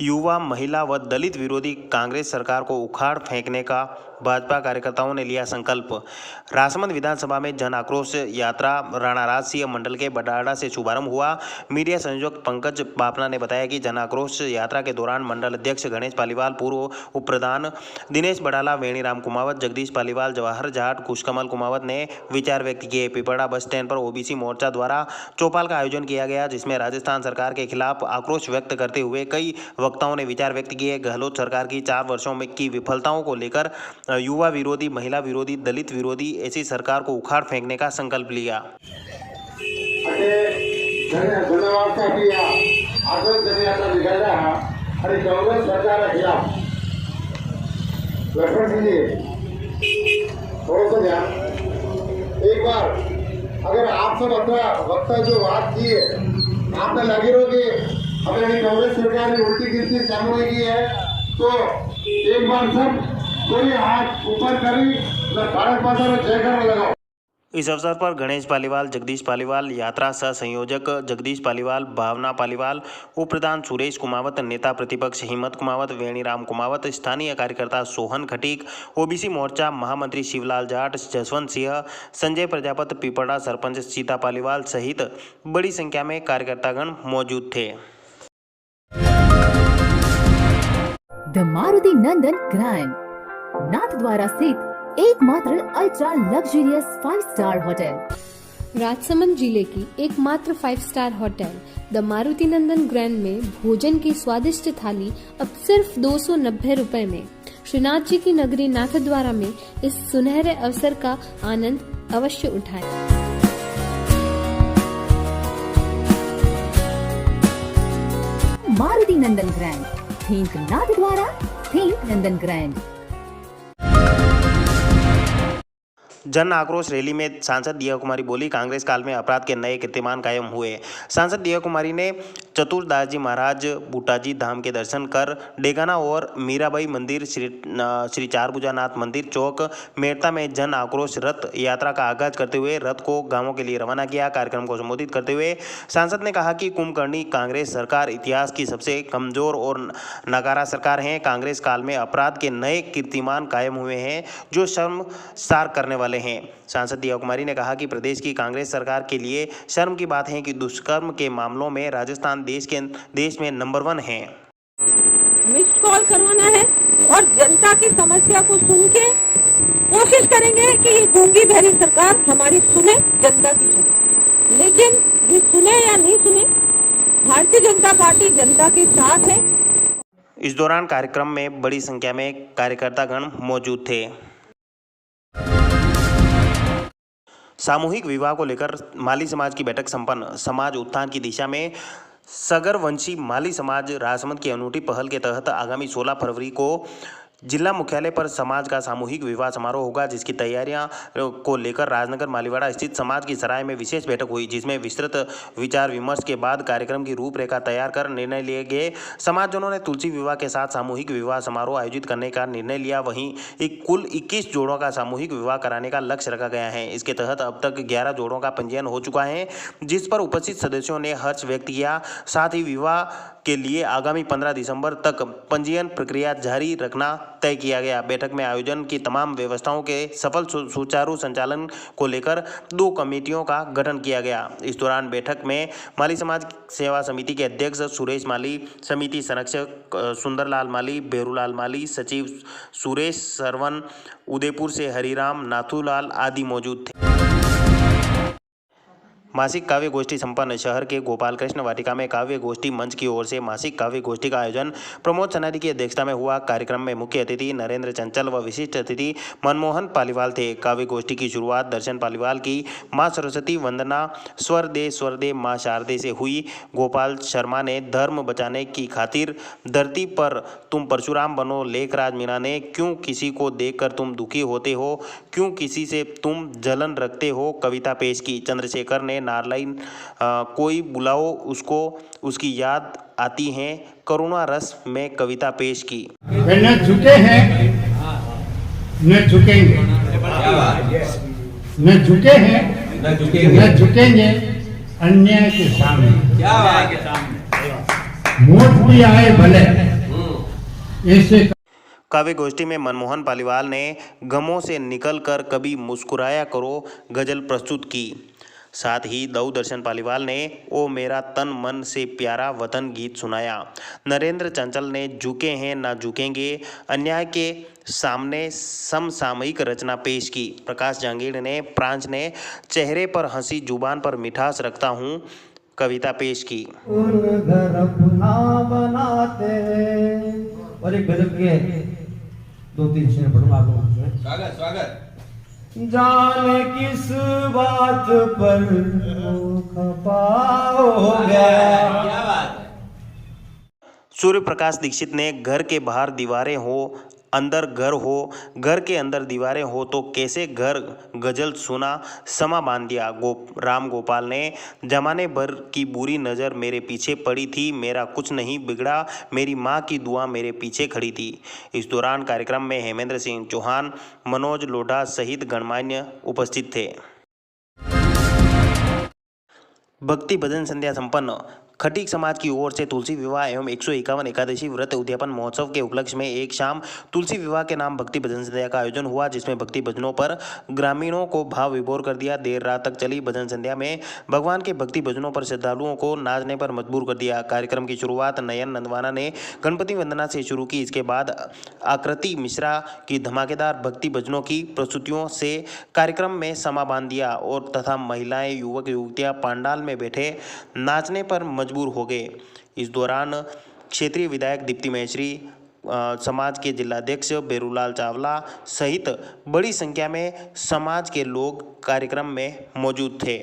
युवा, महिला व दलित विरोधी कांग्रेस सरकार को उखाड़ फेंकने का भाजपा कार्यकर्ताओं ने लिया संकल्प। राजसमंद विधानसभा में जन आक्रोश यात्रा राणाराज सिंह मंडल के बडाड़ा से शुभारंभ हुआ। मीडिया संयोजक पंकज पापना ने बताया कि जन आक्रोश यात्रा के दौरान मंडल अध्यक्ष गणेश पालीवाल, पूर्व उप प्रधान दिनेश बडाला, वेणीराम कुमावत, जगदीश पालीवाल, जवाहर जाट, कुशकमल कुमावत ने विचार व्यक्त किए। पिपड़ा बस स्टैंड पर ओबीसी मोर्चा द्वारा चौपाल का आयोजन किया गया, जिसमें राजस्थान सरकार के खिलाफ आक्रोश व्यक्त करते हुए कई वक्ताओं ने विचार व्यक्त किए। गहलोत सरकार की 4 वर्षों में की विफलताओं को लेकर युवा विरोधी, महिला विरोधी, दलित विरोधी ऐसी सरकार को उखाड़ फेंकने का संकल्प लिया। एक बार अगर आप सब अपना वक्ता जो बात की है, आपने लगे रहो कि हमारी कांग्रेस सरकार ने उल्टी गिनती चालू की है, तो एक बार सब कोई हाथ ऊपर करी, भारत माता में जयकार लगाओ। इस अवसर पर गणेश पालीवाल, जगदीश पालीवाल, यात्रा सह संयोजक जगदीश पालीवाल, भावना पालीवाल, उप प्रधान सुरेश कुमावत, नेता प्रतिपक्ष हिम्मत कुमावत, वेणीराम कुमावत, स्थानीय कार्यकर्ता सोहन खटीक, ओबीसी मोर्चा महामंत्री शिवलाल जाट, जसवंत सिंह, संजय प्रजापति, पिपड़ा सरपंच सीता पालीवाल सहित बड़ी संख्या में कार्यकर्तागण मौजूद थे। The Maruti Nandan grand Nathdwara स्थित एकमात्र ultra luxurious 5 star hotel. Rajsamand जिले की एकमात्र 5 star hotel the Maruti Nandan grand में भोजन की स्वादिष्ट थाली अब सिर्फ 290 रुपए में। श्रीनाथ जी की नगरी नाथद्वारा में इस सुनहरे अवसर का आनंद अवश्य उठाएं। मारुति नंदन ग्रैंड, थिंक नाथद्वारा, थिंक नंदन ग्रैंड। जन आक्रोश रैली में सांसद दिया कुमारी बोली, कांग्रेस काल में अपराध के नए कीर्तिमान कायम हुए। सांसद दिया कुमारी ने चतुरदास जी महाराज बूटाजी धाम के दर्शन कर डेगाना और मीराबाई मंदिर, श्री चारभुजानाथ मंदिर चौक मेड़ता में जन आक्रोश रथ यात्रा का आगाज करते हुए रथ को गांवों के लिए रवाना किया। कार्यक्रम को संबोधित करते हुए सांसद ने कहा कि कुंभकर्णी कांग्रेस सरकार इतिहास की सबसे कमजोर और नकारा सरकार है। कांग्रेस काल में अपराध के नए कीर्तिमान कायम हुए हैं जो शर्मसार करने वाले हैं। सांसद दिया कुमारी ने कहा कि प्रदेश की कांग्रेस सरकार के लिए शर्म की बात है कि दुष्कर्म के मामलों में राजस्थान देश में नंबर 1 है। मिस्ड कॉल करवाना है और जनता की समस्या को सुन के कोशिश करेंगे कि ये गूंगी बहरी सरकार हमारी सुने, जनता की सुने। लेकिन ये सुने या नहीं सुने, भारतीय जनता पार्टी जनता के साथ है। इस दौरान कार्यक्रम में बड़ी संख्या में कार्यकर्तागण मौजूद थे। सामूहिक विवाह को लेकर माली समाज की बैठक संपन्न। समाज उत्थान की दिशा में सगरवंशी माली समाज राजसमंद की अनूठी पहल के तहत आगामी 16 फरवरी को जिला मुख्यालय पर समाज का सामूहिक विवाह समारोह होगा, जिसकी तैयारियां को लेकर राजनगर मालीवाड़ा स्थित समाज की सराय में विशेष बैठक हुई, जिसमें विस्तृत विचार विमर्श के बाद कार्यक्रम की रूपरेखा तैयार कर निर्णय लिए गए। समाजजनों ने तुलसी विवाह के साथ सामूहिक विवाह समारोह आयोजित करने का निर्णय लिया। वहीं कुल 21 जोड़ों का सामूहिक विवाह कराने का लक्ष्य रखा गया है। इसके तहत अब तक 11 जोड़ों का पंजीयन हो चुका है, जिस पर उपस्थित सदस्यों ने हर्ष व्यक्त किया। साथ ही विवाह के लिए आगामी 15 दिसंबर तक पंजीयन प्रक्रिया जारी रखना तय किया गया। बैठक में आयोजन की तमाम व्यवस्थाओं के सफल सुचारू संचालन को लेकर 2 कमेटियों का गठन किया गया। इस दौरान बैठक में माली समाज सेवा समिति के अध्यक्ष सुरेश माली, समिति संरक्षक सुंदरलाल माली, बेरूलाल माली, सचिव सुरेश सरवन, उदयपुर से हरिराम, नाथूलाल आदि मौजूद थे। मासिक काव्य गोष्ठी संपन्न। शहर के गोपाल कृष्ण वाटिका में काव्य गोष्ठी मंच की ओर से मासिक काव्य गोष्ठी का आयोजन प्रमोद सनारी की अध्यक्षता में हुआ। कार्यक्रम में मुख्य अतिथि नरेंद्र चंचल व विशिष्ट अतिथि मनमोहन पालीवाल थे। काव्य गोष्ठी की शुरुआत दर्शन पालीवाल की मां सरस्वती वंदना स्वर दे मां शारदे से हुई। गोपाल शर्मा ने धर्म बचाने की खातिर धरती पर तुम परशुराम बनो, लेखराज मीणा ने क्यों किसी को देखकर तुम दुखी होते हो, क्यों किसी से तुम जलन रखते हो कविता पेश की। चंद्रशेखर ने नारलाइन कोई बुलाओ उसको, उसकी याद आती है, करुणा रस में कविता पेश की। न झुके हैं न झुकेंगे, न झुके हैं न झुकेंगे अन्याय के सामने। वोट भी आए भले ऐसे काव्य गोष्ठी में मनमोहन पालीवाल ने गमों से निकलकर कभी मुस्कुराया करो गजल प्रस्तुत की। साथ ही दर्शन पालीवाल ने ओ मेरा तन मन से प्यारा वतन गीत सुनाया। नरेंद्र चंचल ने झुके हैं ना झुकेंगे अन्याय के सामने समसामयिक रचना पेश की। प्रकाश जांगीड़ ने प्रांच ने चेहरे पर हंसी जुबान पर मिठास रखता हूँ कविता पेश की। घर अपना बनाते और एक गजल के 2-3 शेर पढ़ूंगा आपको। स्वागत स्वागत। जाने किस बात पर खपा हो गया। क्या बात है। सूर्य प्रकाश दीक्षित ने घर के बाहर दीवारें हो अंदर घर हो, घर के अंदर दीवारें हो तो कैसे घर गजल सुना समा बांध दिया। राम गोपाल ने जमाने भर की बुरी नज़र मेरे पीछे पड़ी थी, मेरा कुछ नहीं बिगड़ा, मेरी माँ की दुआ मेरे पीछे खड़ी थी। इस दौरान कार्यक्रम में हेमेंद्र सिंह चौहान, मनोज लोढ़ा सहित गणमान्य उपस्थित थे। भक्ति भजन संध्या संपन्न। खटीक समाज की ओर से तुलसी विवाह एवं 151 एकादशी व्रत उद्यापन महोत्सव के उपलक्ष्य में एक शाम तुलसी विवाह के नाम भक्ति भजन संध्या का आयोजन हुआ, जिसमें भक्ति भजनों पर ग्रामीणों को भाव विभोर कर दिया। देर रात तक चली भजन संध्या में भगवान के भक्ति भजनों पर श्रद्धालुओं को नाचने पर मजबूर कर दिया। कार्यक्रम की शुरुआत नयन नंदवाना ने गणपति वंदना से शुरू की। इसके बाद आकृति मिश्रा की धमाकेदार भक्ति भजनों की प्रस्तुतियों से कार्यक्रम में समा बांध दिया और तथा महिलाएं युवक युवतियां पंडाल में बैठे नाचने पर मजबूर हो गए। इस दौरान क्षेत्रीय विधायक दीप्ति महेश्वरी, समाज के जिलाध्यक्ष बेरूलाल चावला सहित बड़ी संख्या में समाज के लोग कार्यक्रम में मौजूद थे।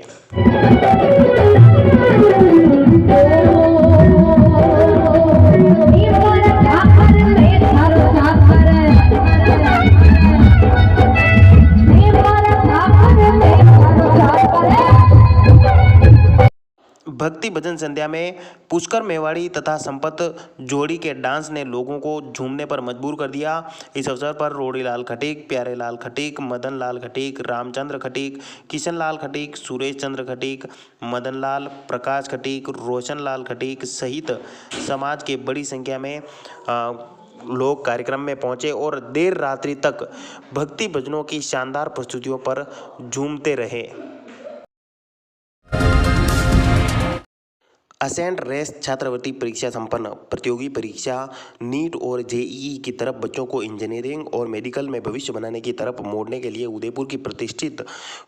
भक्ति भजन संध्या में पुष्कर मेवाड़ी तथा संपत जोड़ी के डांस ने लोगों को झूमने पर मजबूर कर दिया। इस अवसर पर रोड़ीलाल खटीक, प्यारे लाल खटीक, मदन लाल खटीक, रामचंद्र खटीक, किशन लाल खटीक, सुरेश चंद्र खटीक, मदन लाल, प्रकाश खटीक, रोशन लाल खटीक सहित समाज के बड़ी संख्या में लोग कार्यक्रम में पहुंचे और देर रात्रि तक भक्ति भजनों की शानदार प्रस्तुतियों पर झूमते रहे। असेंट रेस छात्रवृत्ति परीक्षा संपन्न। प्रतियोगी परीक्षा नीट और जेईई की तरफ बच्चों को इंजीनियरिंग और मेडिकल में भविष्य बनाने की तरफ मोड़ने के लिए उदयपुर की प्रतिष्ठित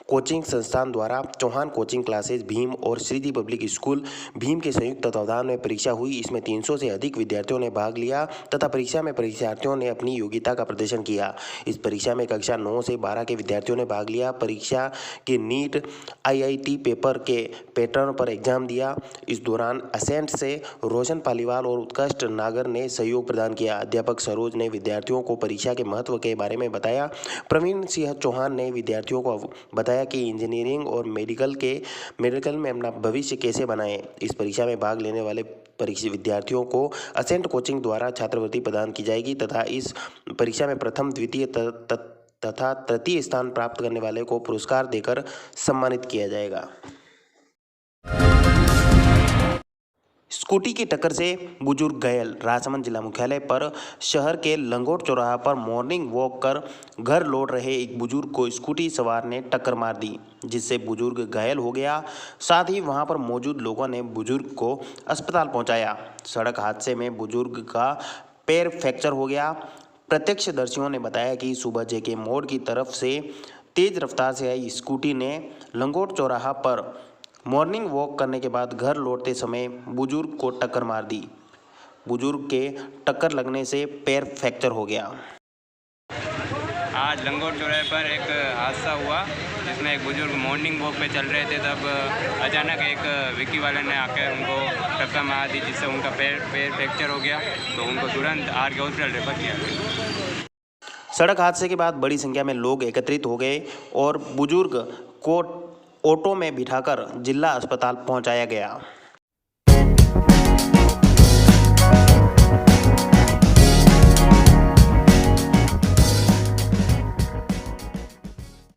कोचिंग संस्थान द्वारा चौहान कोचिंग क्लासेज भीम और श्रीजी पब्लिक स्कूल भीम के संयुक्त तत्वावधान में परीक्षा हुई। इसमें 300 से अधिक विद्यार्थियों ने भाग लिया तथा परीक्षा में परीक्षार्थियों ने अपनी योग्यता का प्रदर्शन किया। इस परीक्षा में कक्षा 9 से 12 के विद्यार्थियों ने भाग लिया। परीक्षा के नीट IIT पेपर के पैटर्न पर एग्जाम दिया। इस दौरान असेंट से रोशन पालीवाल और उत्कृष्ट नागर ने सहयोग प्रदान किया। अध्यापक सरोज ने विद्यार्थियों को परीक्षा के महत्व के बारे में बताया। प्रवीण सिंह चौहान ने विद्यार्थियों को बताया कि इंजीनियरिंग और मेडिकल में अपना भविष्य कैसे बनाएं। इस परीक्षा में भाग लेने वाले परीक्षा विद्यार्थियों को असेंट कोचिंग द्वारा छात्रवृत्ति प्रदान की जाएगी तथा इस परीक्षा में प्रथम, द्वितीय तथा तृतीय स्थान प्राप्त करने वाले को पुरस्कार देकर सम्मानित किया जाएगा। स्कूटी की टक्कर से बुजुर्ग घायल। राजसमंद जिला मुख्यालय पर शहर के लंगोट चौराहा पर मॉर्निंग वॉक कर घर लौट रहे एक बुजुर्ग को स्कूटी सवार ने टक्कर मार दी, जिससे बुजुर्ग घायल हो गया। साथ ही वहां पर मौजूद लोगों ने बुजुर्ग को अस्पताल पहुंचाया। सड़क हादसे में बुजुर्ग का पैर फ्रैक्चर हो गया। प्रत्यक्षदर्शियों ने बताया कि सुबह जेके मोड़ की तरफ से तेज रफ्तार से आई स्कूटी ने लंगोट चौराहा पर मॉर्निंग वॉक करने के बाद घर लौटते समय बुजुर्ग को टक्कर मार दी। बुजुर्ग के टक्कर लगने से पैर फ्रैक्चर हो गया। आज लंगोट चौराहे पर एक हादसा हुआ जिसमें एक बुजुर्ग मॉर्निंग वॉक पे चल रहे थे, तब अचानक एक विक्की वाले ने आकर उनको टक्कर मार दी, जिससे उनका पैर फ्रैक्चर हो गया। तो उनको तुरंत आरके हॉस्पिटल रेफर किया गया। सड़क हादसे के बाद बड़ी संख्या में लोग एकत्रित हो गए और बुजुर्ग को ऑटो में बिठाकर जिला अस्पताल पहुंचाया गया।